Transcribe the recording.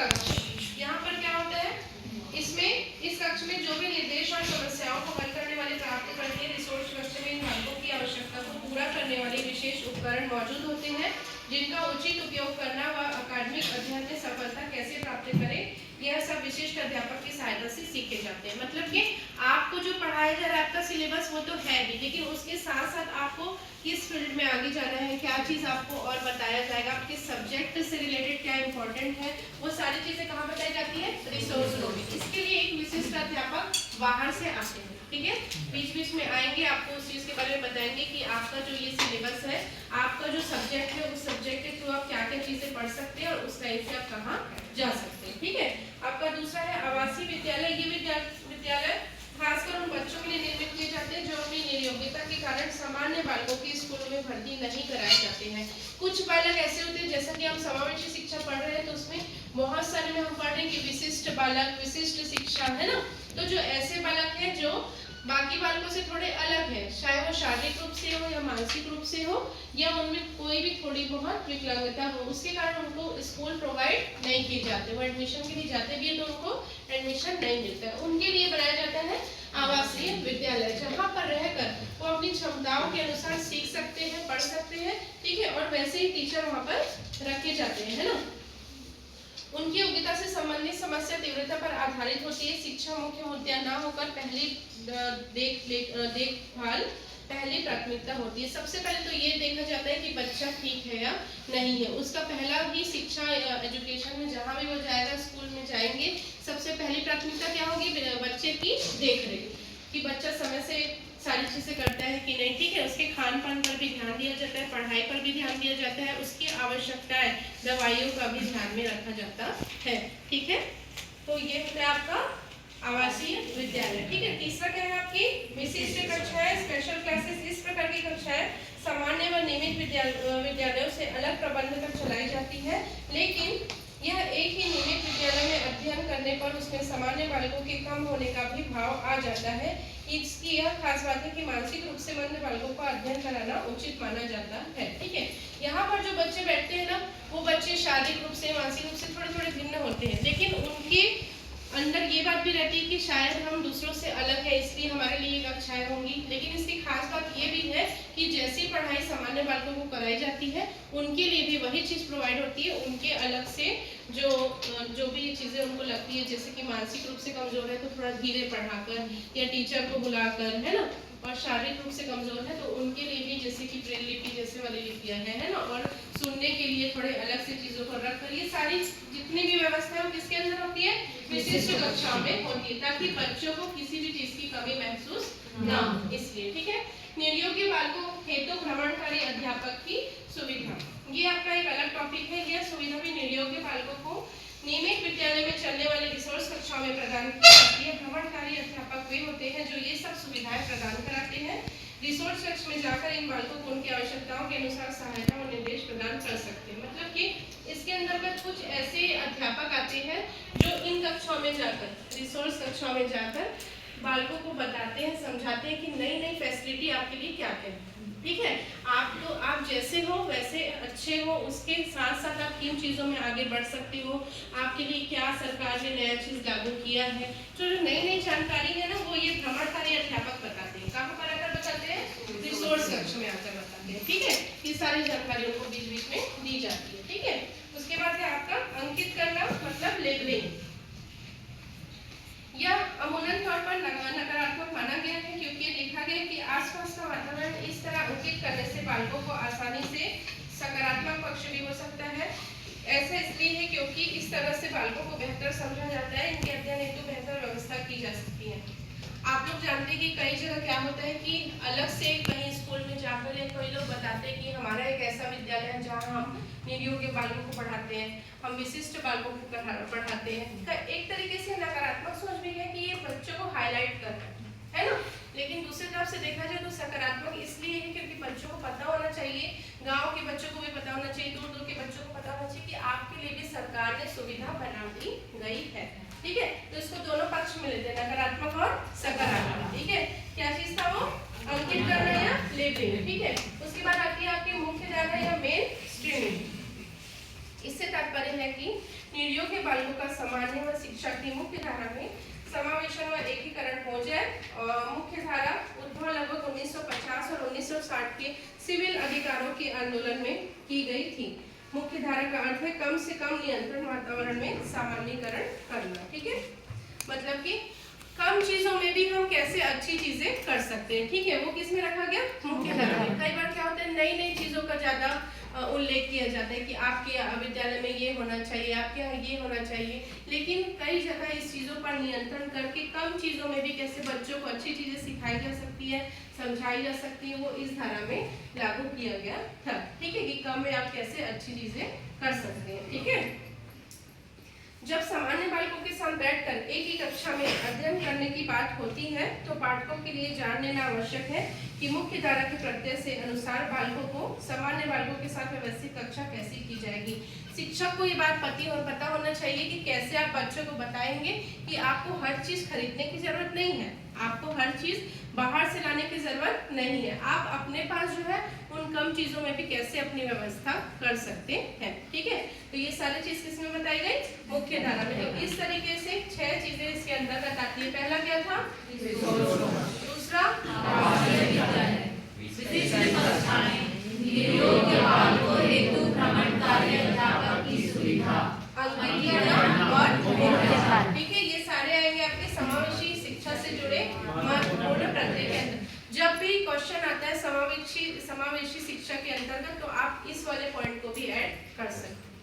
कक्ष। यहाँ पर क्या होता है, इसमें इस कक्ष में जो भी निर्देश और समस्याओं को हल करने वाले प्राप्त करने रिसोर्स कक्ष में इन बालकों की आवश्यकता को पूरा करने वाले विशेष उपकरण मौजूद होते हैं, जिनका उचित उपयोग करना व अकादमिक अध्ययन में सफलता कैसे प्राप्त करें, यह सब विशिष्ट अध्यापक की सहायता से सीखे जाते हैं। मतलब कि आपको जो पढ़ाया जा रहा है आपका सिलेबस वो तो है भी, लेकिन उसके साथ साथ आपको किस फील्ड में आगे जाना है, क्या चीज़ आपको और बताया जाएगा, आपके सब्जेक्ट से रिलेटेड क्या इंपॉर्टेंट है, वो सारी चीज़ें कहाँ बताई जाती है, रिसोर्स रूम में। इसके लिए एक विशिष्ट अध्यापक बाहर से आते हैं, ठीक है, बीच बीच में आएंगे, आपको उस चीज़ के बारे में बताएंगे कि आपका जो ये सिलेबस है, आपका जो सब्जेक्ट है, उस सब्जेक्ट के थ्रू आप क्या क्या चीज़ें पढ़ सकते हैं और उस टाइप से आप कहाँ जा सकते हैं, ठीक है। आपका दूसरा है आवासीय विद्यालय। ये विद्यालय खासकर उन बच्चों के लिए निर्मित किए जाते हैं जो अपनी निर्योग्यता के कारण सामान्य बालकों के स्कूलों में भर्ती नहीं कराए जाते हैं। कुछ बालक ऐसे होते हैं, जैसा कि हम समावेशी शिक्षा पढ़ रहे हैं तो उसमें बहुत सारे में हम पढ़ रहे हैं कि विशिष्ट बालक, विशिष्ट शिक्षा, है ना। तो जो ऐसे बालक हैं जो बाकी बालकों से थोड़े अलग है, चाहे वो शारीरिक रूप से हो या मानसिक रूप से हो या उनमें कोई भी थोड़ी बहुत विकलांगता हो, उसके कारण उनको स्कूल प्रोवाइड नहीं किए जाते, वो एडमिशन के लिए जाते भी है तो उनको एडमिशन नहीं मिलता है। उनके लिए बनाया जाता है आवासीय विद्यालय, जहाँ पर रहकर वो अपनी क्षमताओं के अनुसार सीख सकते हैं, पढ़ सकते हैं, ठीक है, और वैसे ही टीचर वहाँ पर रखे जाते हैं, है ना। उनकी योग्यता से संबंधित समस्या तीव्रता पर आधारित होती है। शिक्षा मुख्य मुद्दा ना होकर पहली देखभाल पहली प्राथमिकता होती है। सबसे पहले तो ये देखा जाता है कि बच्चा ठीक है या नहीं है, उसका पहला ही शिक्षा एजुकेशन में जहाँ भी वो जाएगा, स्कूल में जाएंगे, सबसे पहली प्राथमिकता क्या होगी, बच्चे की देखरेख, कि बच्चा समय से सारी चीजें करता है कि नहीं, ठीक है, उसके खान पान पर भी ध्यान दिया जाता है, पढ़ाई पर भी ध्यान दिया जाता है, उसकी आवश्यकताएं, दवाइयों का भी ध्यान में रखा जाता है, ठीक है। तो ये होता है आपका आवासीय विद्यालय, ठीक है। तीसरा क्या है आपकी विशिष्ट कक्षाएं, स्पेशल क्लासेस। इस प्रकार की कक्षाएं सामान्य व नियमित विद्यालयों से अलग प्रबंध पर चलाई जाती है, लेकिन यह एक ही नियमित विद्यालय में अध्ययन करने पर उसमें सामान्य बालकों के कम होने का भी भाव आ जाता है। इसकी यह खास बात है कि मानसिक रूप से मंद बालकों को अध्ययन कराना उचित माना जाता है, ठीक है। यहाँ पर जो बच्चे बैठते हैं ना, वो बच्चे शारीरिक रूप से, मानसिक रूप से थोड़े थोड़े भिन्न होते हैं, लेकिन उनके अंदर ये बात भी रहती है कि शायद हम दूसरों से अलग है, इसलिए हमारे लिए कक्षाएं होंगी। लेकिन इसकी खास बात ये भी है कि जैसी पढ़ाई सामान्य बालकों को कराई जाती है, उनके लिए भी वही चीज़ प्रोवाइड होती है। उनके अलग से जो भी चीज़ें उनको लगती है, जैसे कि मानसिक रूप से कमजोर है तो थोड़ा धीरे पढ़ाकर या टीचर को बुलाकर, है ना, और शारीरिक रूप से कमजोर है तो उनके लिए भी जैसे कि ब्रेल लिपि जैसे वाली लिपियाँ हैं, है ना, और सुनने के लिए थोड़े अलग से चीज़ों को रखकर, ये सारी जितनी भी व्यवस्था है वो किसके अंदर होती है, विशिष्ट कक्षा में होती है, ताकि बच्चों को किसी भी चीज़ की कमी महसूस ना हो, इसलिए, ठीक है। निर्योग्य बालकों हेतु भ्रमणकारी अध्यापक की सुविधा, ये आपका एक अलग टॉपिक है। यह सुविधा भी निर्योग्य बालकों को नियमित विद्यालय में चलने वाले रिसोर्स कक्षाओं में प्रदान की जाती है। भ्रमणकारी अध्यापक वे होते हैं जो ये सब सुविधाएं प्रदान कराते हैं। रिसोर्स कक्ष में जाकर इन बालकों को उनकी आवश्यकताओं के अनुसार सहायता और निर्देश प्रदान कर सकते हैं। मतलब कि इसके अंतर्गत कुछ ऐसे अध्यापक आते हैं जो इन कक्षाओं में जाकर, रिसोर्स कक्षाओं में जाकर बालकों को बताते हैं, समझाते हैं कि नई नई फैसिलिटी आपके लिए क्या क्या है, ठीक है। आप जैसे हो वैसे अच्छे हो, उसके साथ साथ आप किन चीज़ों में आगे बढ़ सकते हो, आपके लिए क्या सरकार ने नया चीज़ लागू किया है, जो नई नई जानकारी है ना, वो ये भ्रमणकारी अध्यापक बताते हैं। कहाँ पर आकर बताते हैं, रिसोर्स कक्ष में आकर बताते हैं, ठीक है। ये सारी जानकारियों को बीच बीच में दी जाती है, ठीक है। उसके बाद है आपका अंकित करना, मतलब लेबलिंग। यह अमूमन तौर पर नकारात्मक माना गया है, क्योंकि देखा गया कि आसपास का वातावरण इस तरह अंकित करने से बालकों को आसानी से सकारात्मक पक्ष भी हो सकता है। ऐसा इसलिए है क्योंकि इस तरह से बालकों को बेहतर समझा जाता है, इनके अध्ययन हेतु बेहतर व्यवस्था की जा सकती है। आप लोग जानते हैं कि कई जगह क्या होता है कि अलग से कहीं स्कूल में जाकर या कोई लोग बताते हैं कि हमारा एक ऐसा विद्यालय है जहाँ हम निर्योग्य बालकों को पढ़ाते हैं, हम विशिष्ट बालकों को पढ़ाते हैं। एक तरीके से नकारात्मक सोच भी है कि ये बच्चों को हाईलाइट कर रहा है ना, लेकिन दूसरी तरफ से देखा जाए तो सकारात्मक इसलिए है क्योंकि बच्चों को पता होना चाहिए, गाँव के बच्चों को भी पता होना चाहिए, दूर दूर के बच्चों को पता होना चाहिए कि आपके लिए भी सरकार ने सुविधा बना दी गई है, ठीक है। तो इसको दोनों पक्ष में लेते हैं, नकारात्मक और सकारात्मक, ठीक है। क्या चीज था वो, अंकित करना या लेबलिंग, ठीक है। उसके बाद आती है आपकी मुख्य धारा या मेन स्ट्रीम। इससे तात्पर्य है कि नियोग्य के बालकों का सामान्य व शिक्षा की मुख्य धारा में समावेशन व एकीकरण हो जाए। मुख्य धारा उद्भव लगभग 1950 और 1960 के सिविल अधिकारों के आंदोलन में की गई थी। मुख्य धारा का अर्थ है कम से कम नियंत्रण वातावरण में सामान्यीकरण करना। ठीक है, मतलब कि कम चीजों में भी हम कैसे अच्छी चीजें कर सकते हैं। ठीक है, वो किस में रखा गया? मुख्य धारा में। कई बार क्या होता है, नई नई चीजों का ज्यादा उल्लेख किया जाता है कि आपके विद्यालय में ये होना चाहिए, आपके यहाँ ये होना चाहिए, लेकिन कई जगह इस चीजों पर नियंत्रण करके कम चीजों में भी कैसे बच्चों को अच्छी चीजें सिखाई जा सकती है, समझाई जा सकती है, वो इस धारा में लागू किया गया था। ठीक है, कि कम में आप कैसे अच्छी चीजें कर सकते हैं। ठीक है, जब सामान्य बालकों के साथ बैठकर एक ही कक्षा में अध्ययन करने की बात होती है तो पाठकों के लिए जान लेना आवश्यक है कि मुख्य धारा के प्रत्यय से अनुसार बालकों को सामान्य बालकों के साथ व्यवस्थित कक्षा कैसे की जाएगी। शिक्षक को ये बात पता होना चाहिए कि कैसे आप बच्चों को बताएंगे कि आपको हर चीज खरीदने की जरूरत नहीं है, आपको हर चीज बाहर से लाने की जरूरत नहीं है, आप अपने पास जो है उन कम चीजों में भी कैसे अपनी व्यवस्था कर सकते हैं। ठीक है, तो ये सारी चीज किसमें बताई गई? मुख्य धारा में। तो इस तरीके से 6 चीजें इसके अंतर्गत आती है। पहला क्या था? दूसरा ठीक है, ये सारे आएंगे आपके समावेशी शिक्षा से जुड़े महत्वपूर्ण प्रत्यय के अंदर। जब भी क्वेश्चन आता है समावेशी शिक्षा के अंतर्गत तो आप इस वाले पॉइंट को भी ऐड कर सकते हैं।